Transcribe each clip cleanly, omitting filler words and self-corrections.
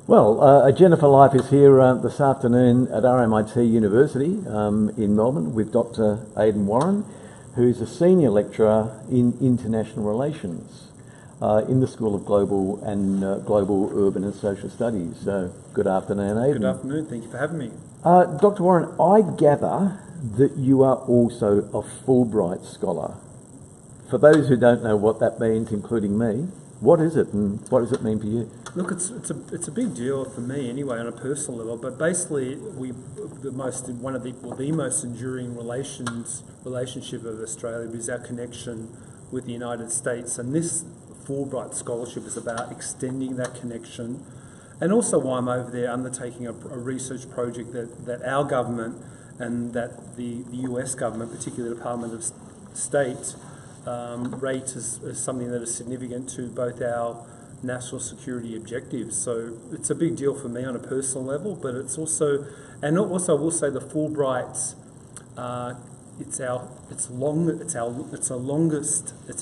Well, Jennifer Life is here this afternoon at RMIT University in Melbourne with Dr. Aiden Warren, who's a senior lecturer in international relations in the School of Global and Global Urban and Social Studies. So, good afternoon, Aiden. Good afternoon. Thank you for having me. Dr. Warren, I gather that you are also a Fulbright scholar. For those who don't know what that means, including me, what is it and what does it mean for you? Look, it's a big deal for me anyway on a personal level. But basically, the most enduring relationship of Australia is our connection with the United States, and this Fulbright scholarship is about extending that connection, and also why I'm over there undertaking a research project that our government and that the US government, particularly the Department of State, rate as something that is significant to both our national security objectives. So it's a big deal for me on a personal level, but it's also, and also I will say the Fulbrights, it's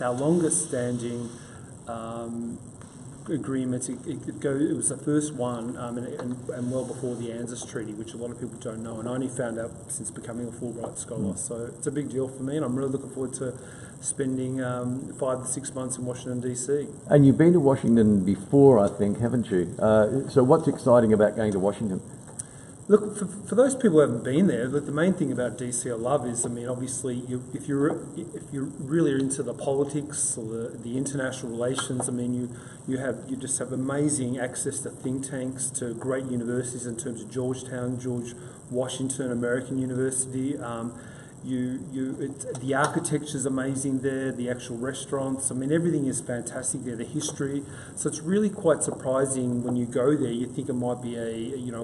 our longest standing agreement. It was the first one, and well before the ANZUS Treaty, which a lot of people don't know, and I only found out since becoming a Fulbright scholar. So it's a big deal for me, and I'm really looking forward to spending 5 to 6 months in Washington DC. And you've been to Washington before, I think, haven't you? So what's exciting about going to Washington? Look, for those people who haven't been there, the main thing about DC I love is, I mean, obviously, if you're really into the politics or the international relations, I mean, you just have amazing access to think tanks, to great universities in terms of Georgetown, George Washington, American University. The architecture is amazing there, the actual restaurants, I mean, everything is fantastic there, the history. So it's really quite surprising when you go there. You think it might be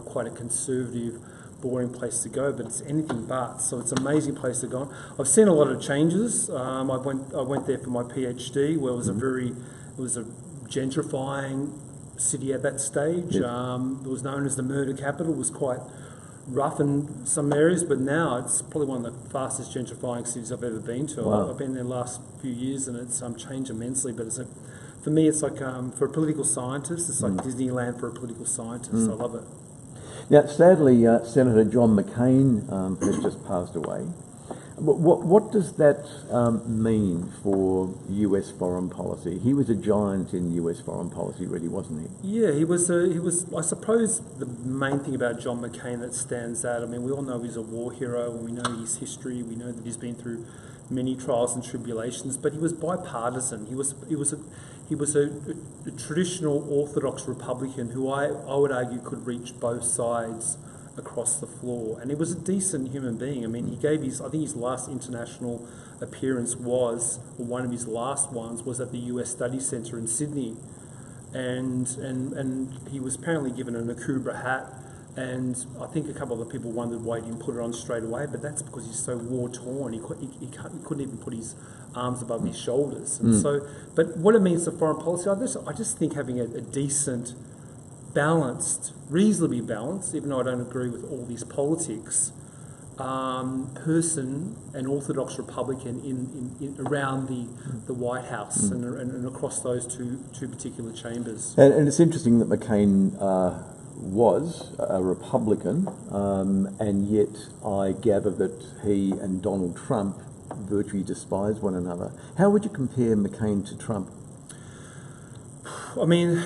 quite a conservative, boring place to go, but it's anything but. So it's an amazing place to go. I've seen a lot of changes. I went there for my PhD, where it was a gentrifying city at that stage. Yes. It was known as the murder capital. It was quite rough in some areas, but now it's probably one of the fastest gentrifying cities I've ever been to. Wow. I've been there the last few years, and it's changed immensely. But for me, it's like for a political scientist, it's like Disneyland for a political scientist. I love it. Now, sadly, Senator John McCain has just passed away. What does that mean for US foreign policy? He was a giant in US foreign policy, really, wasn't he? Yeah, he was. I suppose the main thing about John McCain that stands out, I mean, we all know he's a war hero, and we know his history. We know that he's been through many trials and tribulations, but he was bipartisan. He was a traditional Orthodox Republican who I would argue could reach both sides across the floor, and he was a decent human being. I mean, he gave I think his last international appearance one of his last ones was at the US Study Centre in Sydney, and he was apparently given a Nakubra hat, and I think a couple of people wondered why he didn't put it on straight away, but that's because he's so war-torn, he couldn't even put his arms above his shoulders. And so, but what it means to foreign policy, I just think having a decent, balanced, reasonably balanced, even though I don't agree with all these politics, person, an Orthodox Republican in around the White House and across those two particular chambers. And it's interesting that McCain was a Republican, and yet I gather that he and Donald Trump virtually despise one another. How would you compare McCain to Trump? I mean,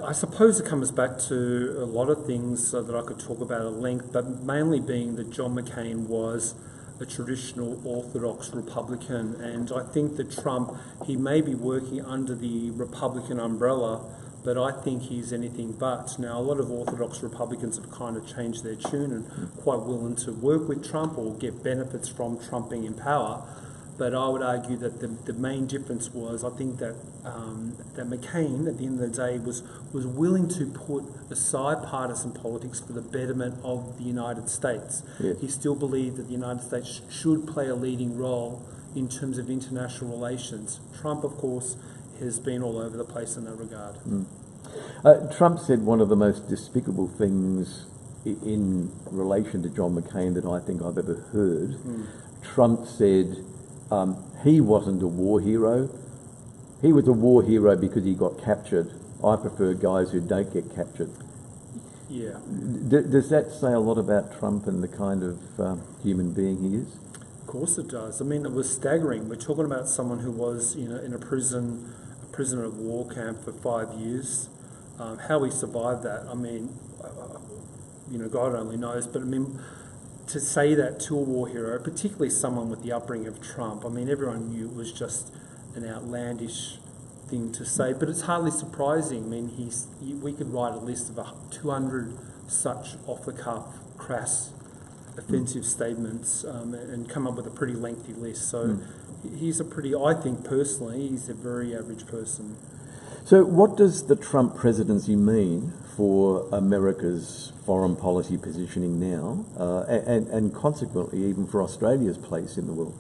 I suppose it comes back to a lot of things that I could talk about at length, but mainly being that John McCain was a traditional Orthodox Republican, and I think that Trump, he may be working under the Republican umbrella, but I think he's anything but. Now, a lot of Orthodox Republicans have kind of changed their tune and quite willing to work with Trump or get benefits from Trump being in power. But I would argue that the main difference was, I think that that McCain, at the end of the day, was willing to put aside partisan politics for the betterment of the United States. Yes. He still believed that the United States should play a leading role in terms of international relations. Trump, of course, has been all over the place in that regard. Trump said one of the most despicable things in relation to John McCain that I think I've ever heard. Trump said he wasn't a war hero. He was a war hero because he got captured. I prefer guys who don't get captured. Yeah. Does that say a lot about Trump and the kind of human being he is? Of course it does. I mean, it was staggering. We're talking about someone who was, in a prisoner of war camp for 5 years. How he survived that, I mean, God only knows. But I mean, to say that to a war hero, particularly someone with the upbringing of Trump, I mean, everyone knew it was just an outlandish thing to say. But it's hardly surprising. I mean, we could write a list of 200 such off-the-cuff, crass, offensive statements and come up with a pretty lengthy list. So he's I think personally, he's a very average person. So what does the Trump presidency mean for America's foreign policy positioning now and consequently even for Australia's place in the world?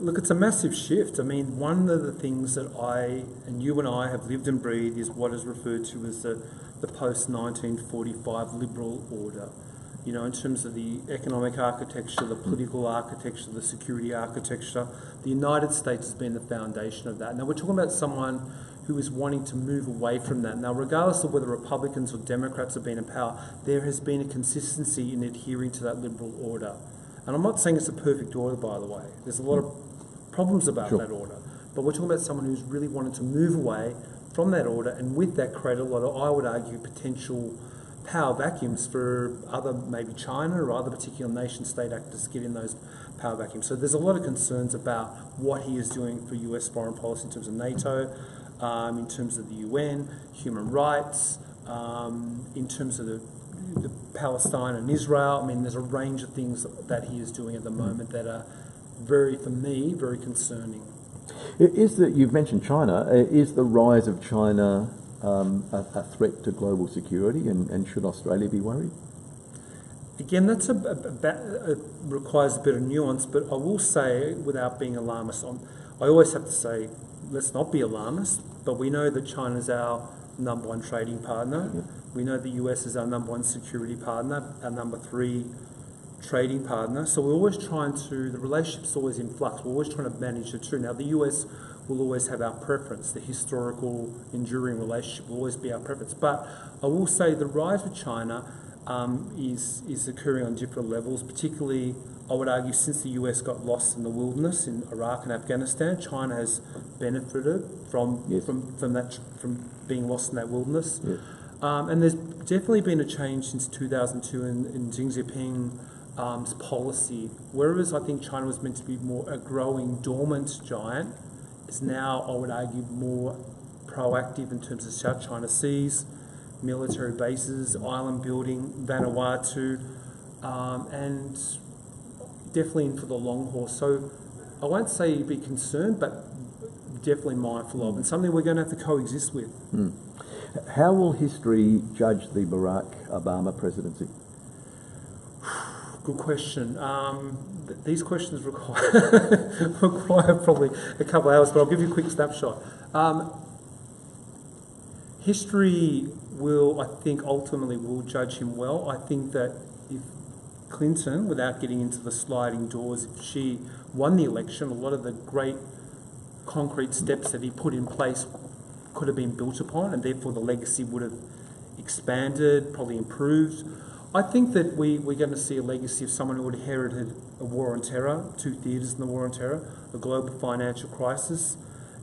Look, it's a massive shift. I mean, one of the things that you and I have lived and breathed is what is referred to as the post-1945 liberal order. In terms of the economic architecture, the political architecture, the security architecture, the United States has been the foundation of that. Now, we're talking about someone who is wanting to move away from that. Now, regardless of whether Republicans or Democrats have been in power, there has been a consistency in adhering to that liberal order. And I'm not saying it's a perfect order, by the way. There's a lot of problems about that order. But we're talking about someone who's really wanted to move away from that order, and with that create a lot of, I would argue, potential power vacuums for other, maybe China or other particular nation-state actors to get in those power vacuums. So there's a lot of concerns about what he is doing for US foreign policy in terms of NATO, in terms of the UN, human rights, in terms of the Palestine and Israel. I mean, there's a range of things that he is doing at the moment that are for me, very concerning. You've mentioned China. Is the rise of China a threat to global security, and should Australia be worried? Again, that's requires a bit of nuance, but I will say, without being alarmist, I always have to say, let's not be alarmist, but we know that China's our number one trading partner. Yeah. We know the US is our number one security partner, our number 3 trading partner. So we're always the relationship's always in flux. We're always trying to manage the two. Now, the US will always have our preference. The historical, enduring relationship will always be our preference. But I will say the rise of China is occurring on different levels, particularly, I would argue, since the US got lost in the wilderness in Iraq and Afghanistan. China has benefited from being lost in that wilderness. Yes. And there's definitely been a change since 2002 in Xi Jinping's policy. Whereas I think China was meant to be more a growing, dormant giant, is now, I would argue, more proactive in terms of South China Seas, military bases, island building, Vanuatu, and definitely in for the long haul. So I won't say be concerned, but definitely mindful of, and something we're going to have to coexist with. How will history judge the Barack Obama presidency? Good question. These questions require probably a couple of hours, but I'll give you a quick snapshot. History ultimately will judge him well. I think that if Clinton, without getting into the sliding doors, if she won the election, a lot of the great concrete steps that he put in place could have been built upon, and therefore the legacy would have expanded, probably improved. I think that we're going to see a legacy of someone who inherited a war on terror, 2 theatres in the war on terror, a global financial crisis.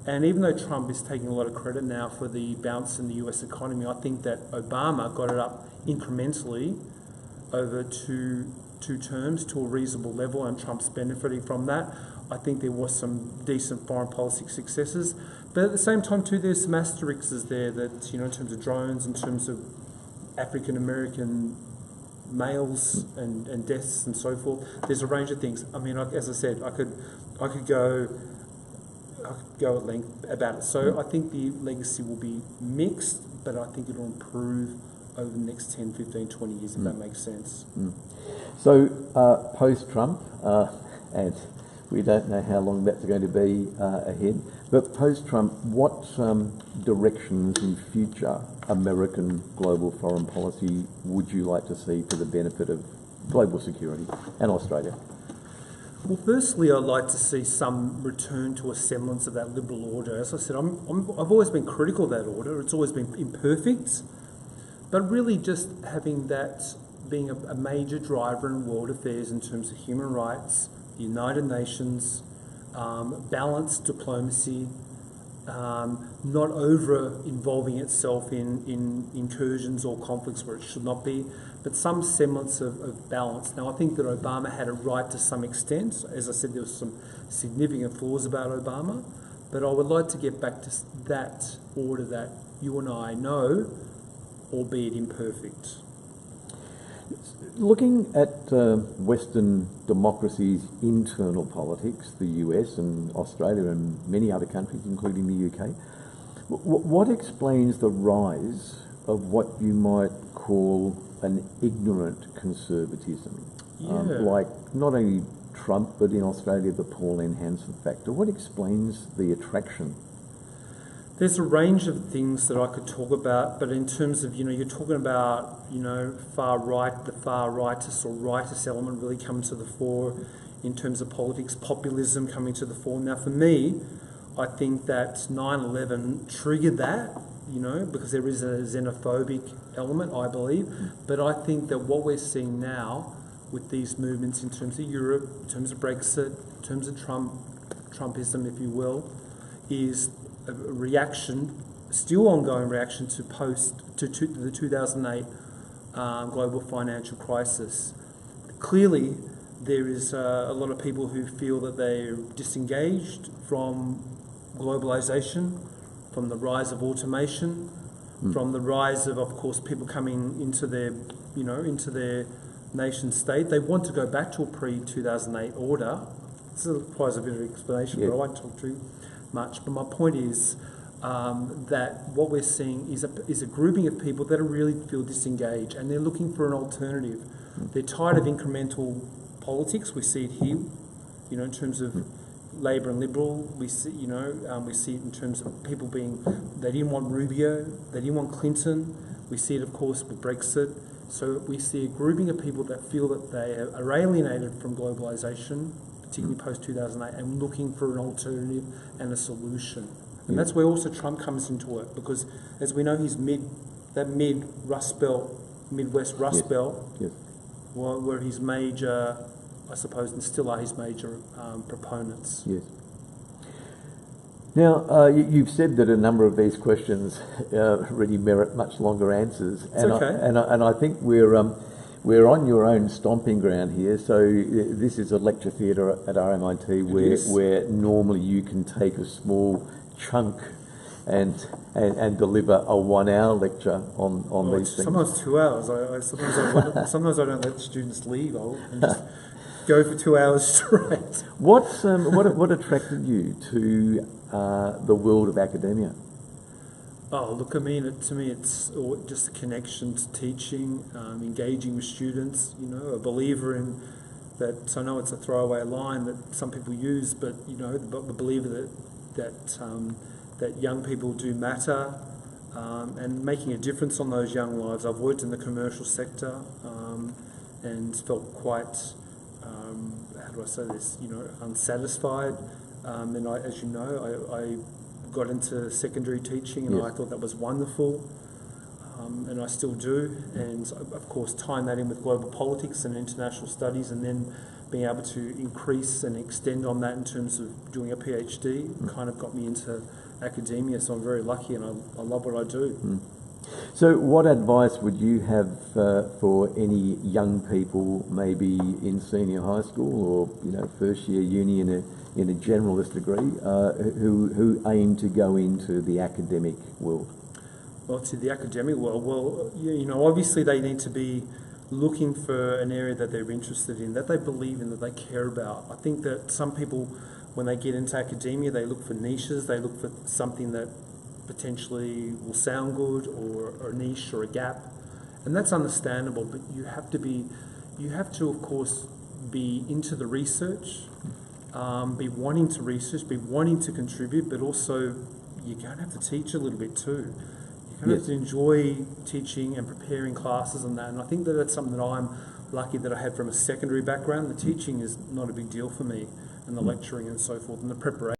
And even though Trump is taking a lot of credit now for the bounce in the US economy, I think that Obama got it up incrementally over two terms to a reasonable level, and Trump's benefiting from that. I think there was some decent foreign policy successes. But at the same time, too, there's some asterisks there that, in terms of drones, in terms of African-American males and deaths and so forth. There's a range of things. I mean, as I said, I could go at length about it. So I think the legacy will be mixed, but I think it'll improve over the next 10, 15, 20 years, if that makes sense. So post-Trump, and we don't know how long that's going to be ahead, but post-Trump, what directions in future American global foreign policy would you like to see for the benefit of global security and Australia? Well, firstly, I'd like to see some return to a semblance of that liberal order. As I said, I've always been critical of that order. It's always been imperfect, but really just having that being a major driver in world affairs in terms of human rights, the United Nations, balanced diplomacy, not over involving itself in incursions or conflicts where it should not be, but some semblance of balance. Now, I think that Obama had it right to some extent. As I said, there was some significant flaws about Obama, but I would like to get back to that order that you and I know, albeit imperfect. Looking at Western democracies' internal politics, the US and Australia and many other countries, including the UK, what explains the rise of what you might call an ignorant conservatism? Like not only Trump, but in Australia, the Paul N. Hansen factor. What explains the attraction? There's a range of things that I could talk about, but in terms of, you're talking about, far right, the far rightist or rightist element really coming to the fore in terms of politics, populism coming to the fore. Now, for me, I think that 9/11 triggered that, because there is a xenophobic element, I believe. But I think that what we're seeing now with these movements in terms of Europe, in terms of Brexit, in terms of Trumpism, if you will, is a reaction, still ongoing reaction to the 2008 global financial crisis. Clearly, there is a lot of people who feel that they're disengaged from globalization, from the rise of automation, from the rise of course, people coming into their nation state. They want to go back to a pre-2008 order. This requires a bit of explanation, but I won't talk too much. But my point is that what we're seeing is a grouping of people that really feel disengaged, and they're looking for an alternative. They're tired of incremental politics. We see it here, in terms of Labor and Liberal. We see it in terms of people they didn't want Rubio, they didn't want Clinton. We see it, of course, with Brexit. So we see a grouping of people that feel that they are alienated from globalisation, particularly post-2008, and looking for an alternative and a solution. And that's where also Trump comes into it, because as we know, he's mid-Rust Belt, Midwest Rust Belt, where his major, I suppose, and still are his major proponents. Yes. Now, you've said that a number of these questions really merit much longer answers. And I think we're on your own stomping ground here. So this is a lecture theatre at RMIT where normally you can take a small chunk and deliver a 1 hour lecture on these things. Sometimes 2 hours. Sometimes I don't let students leave. I'll just go for 2 hours straight. What attracted you to the world of academia? Oh, look, to me, it's just a connection to teaching, engaging with students, a believer in that. I know it's a throwaway line that some people use, but, the believer that young people do matter, and making a difference on those young lives. I've worked in the commercial sector and felt quite, how do I say this, unsatisfied. And as you know, I got into secondary teaching, and I thought that was wonderful, and I still do. And of course, tying that in with global politics and international studies, and then being able to increase and extend on that in terms of doing a PhD, kind of got me into academia. So I'm very lucky, and I love what I do. So what advice would you have for any young people, maybe in senior high school or first year uni in a generalist degree, who aim to go into the academic world? Well, to the academic world, obviously they need to be looking for an area that they're interested in, that they believe in, that they care about. I think that some people, when they get into academia, they look for niches, they look for something that potentially will sound good, or a niche or a gap, and that's understandable. But you have to, of course, be into the research, be wanting to research, be wanting to contribute, but also you're going to have to teach a little bit too. You're going to have to enjoy teaching and preparing classes and that. And I think that that's something that I'm lucky that I had from a secondary background. The teaching is not a big deal for me, and the lecturing and so forth, and the preparation.